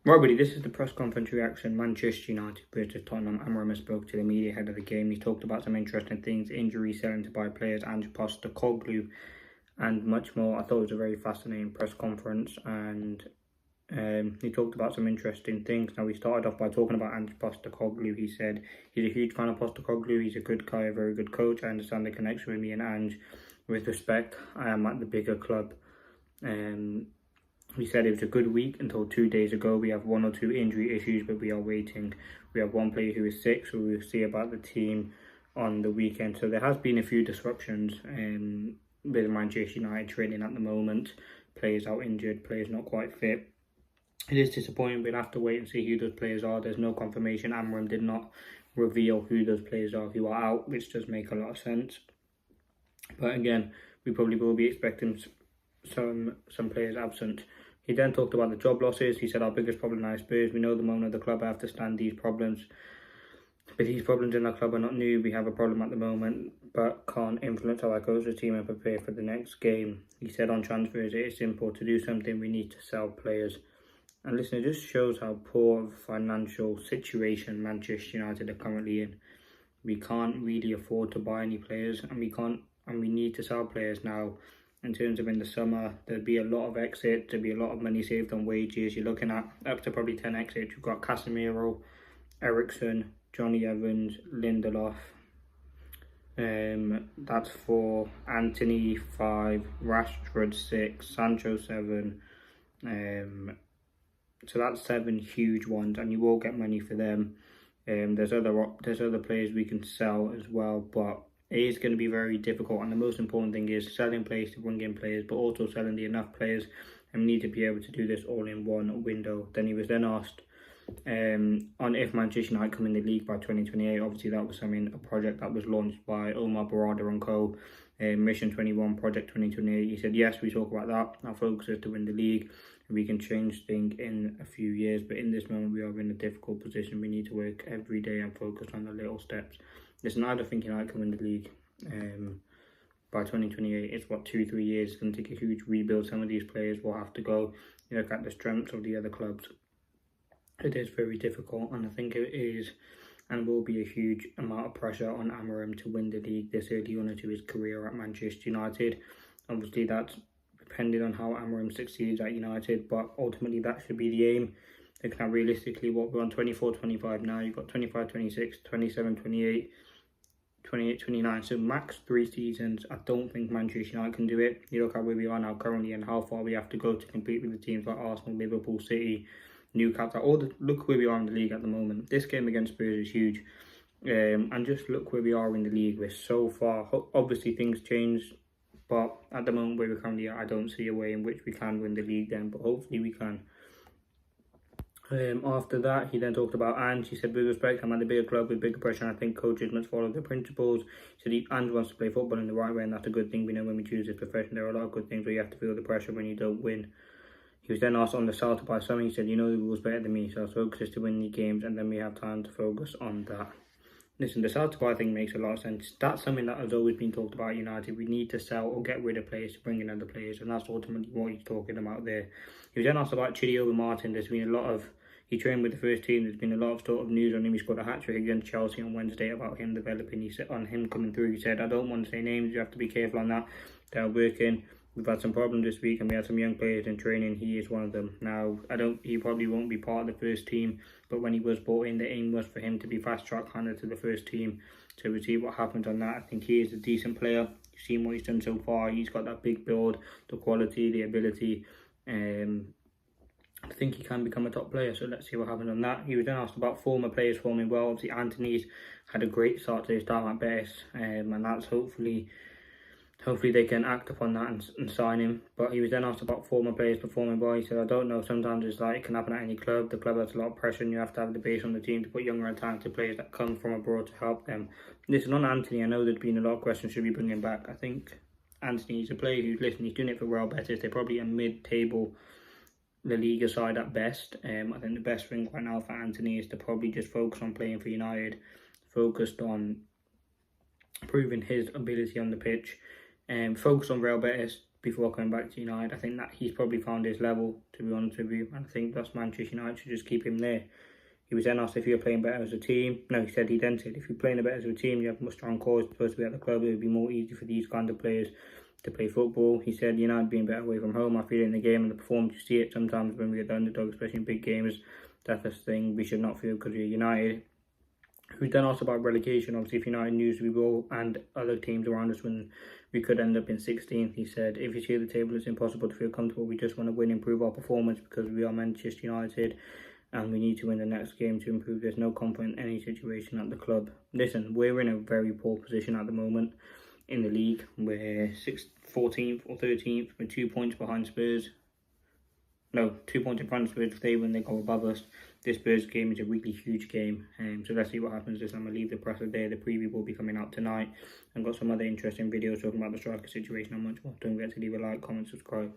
Right, buddy, this is the press conference reaction. Manchester United versus Tottenham. Amorim spoke to the media ahead of the game. He talked about some interesting things, injuries, selling to buy players, Ange Postecoglou, and much more. I thought it was a very fascinating press conference, and he talked about some interesting things. Now, we started off by talking about Ange Postecoglou. He said he's a huge fan of Postecoglou. He's a good guy, a very good coach. I understand the connection with me and Ange. With respect, I am at the bigger club. He said it was a good week until 2 days ago. We have one or two injury issues, but we are waiting. We have one player who is sick, so we'll see about the team on the weekend. So there has been a few disruptions with Manchester United training at the moment. Players out injured, players not quite fit. It is disappointing. We'll have to wait and see who those players are. There's no confirmation. Amorim did not reveal who those players are who are out, which does make a lot of sense. But again, we probably will be expecting some players absent. He then talked about the job losses. He said our biggest problem now is Spurs. We know the moment of the club have to stand these problems. But these problems in our club are not new. We have a problem at the moment, but can't influence how I coach the team and prepare for the next game. He said on transfers, it is simple. To do something, we need to sell players. And listen, it just shows how poor of a financial situation Manchester United are currently in. We can't really afford to buy any players, and we need to sell players now. In terms of in the summer, there'll be a lot of exits, there'll be a lot of money saved on wages. You're looking at up to probably 10 exits. You've got Casemiro, Ericsson, Johnny Evans, Lindelof. That's 4. Anthony 5, Rashford 6, Sancho 7. So that's 7 huge ones, and you will get money for them. There's other players we can sell as well, but it is going to be very difficult, and the most important thing is selling players to bring in players, but also selling the enough players, and we need to be able to do this all in one window. Then he was then asked on if Manchester United come in the league by 2028. Obviously, that was a project that was launched by Omar Barada and Co. Mission 21, Project 2028. He said, yes, we talk about that. Our focus is to win the league. We can change things in a few years, but in this moment, we are in a difficult position. We need to work every day and focus on the little steps. Listen, I don't think United can win the league by 2028. It's what, 2-3 years. It's going to take a huge rebuild. Some of these players will have to go. You look at the strengths of the other clubs. It is very difficult, and I think it is and will be a huge amount of pressure on Amorim to win the league this early on into his career at Manchester United. Obviously, that's depending on how Amorim succeeds at United, but ultimately that should be the aim. Looking at realistically what we're on 24-25 now, you've got 25-26, 27-28, 28-29, so max 3 seasons. I don't think Manchester United can do it. You look at where we are now currently and how far we have to go to compete with the teams like Arsenal, Liverpool, City, Newcastle. Look where we are in the league at the moment. This game against Spurs is huge, and just look where we are in the league. We're so far. Obviously things change, but at the moment where we're currently at, I don't see a way in which we can win the league then, but hopefully we can. After that, he then talked about Ange. He said, with respect, I'm at the bigger club with bigger pressure, and I think coaches must follow their principles. He said, Ange wants to play football in the right way, and that's a good thing. We know when we choose this profession, there are a lot of good things where you have to feel the pressure when you don't win. He was then asked on the sell to buy something. He said, you know the rules better than me, so our focus is to win the games, and then we have time to focus on that. Listen, the sell to buy thing makes a lot of sense. That's something that has always been talked about at United. We need to sell or get rid of players to bring in other players, and that's ultimately what he's talking about there. He was then asked about Chidi Martin. There's been a lot of... He trained with the first team. There's been a lot of sort of news on him. He scored a hat-trick against Chelsea on Wednesday about him developing. He said on him coming through. He said, I don't want to say names. You have to be careful on that. They're working. We've had some problems this week, and we had some young players in training. He is one of them. Now, he probably won't be part of the first team, but when he was brought in, the aim was for him to be fast-track handed to the first team. So we'll see what happens on that. I think he is a decent player. You've seen what he's done so far. He's got that big build, the quality, the ability. I think he can become a top player, so let's see what happens on that. He was then asked about former players forming well. Obviously, Anthony's had a great start to his time at Betis, and that's hopefully they can act upon that and sign him. But he was then asked about former players performing well. He said, I don't know, sometimes it's like it can happen at any club. The club has a lot of pressure, and you have to have the base on the team to put younger and talented players that come from abroad to help them. Listen, on Anthony, I know there's been a lot of questions, should we bring him back? I think Anthony is a player who's, he's doing it for Real Betis. They're probably a mid-table La Liga side at best. I think the best thing right now for Anthony is to probably just focus on playing for United, focused on proving his ability on the pitch, focus on Real Betis. before coming back to United. I think that he's probably found his level, to be honest with you. And I think that's Manchester United should just keep him there. He was then asked if you're playing better as a team. No, he said if you're playing better as a team, you have a strong cause supposed to be at the club. It would be more easy for these kind of players to play football. He said United being better away from home. I feel in the game and the performance, you see it sometimes when we get the underdog, especially in big games. That's the thing we should not feel because we're United. Who's then asked about relegation. Obviously, if United news we will, and other teams around us, when we could end up in 16th. He said, if you see the table, it's impossible to feel comfortable. We just want to win, improve our performance because we are Manchester United and we need to win the next game to improve. There's no comfort in any situation at the club. Listen, we're in a very poor position at the moment in the league. We're 14th or 13th with 2 points behind Spurs. No, 2 points in front of Spurs if they win, they go above us. This Spurs game is a really huge game. So let's see what happens this time. I'm going to leave the presser there. The preview will be coming out tonight. I've got some other interesting videos talking about the striker situation and much more. Don't forget to leave a like, comment, subscribe.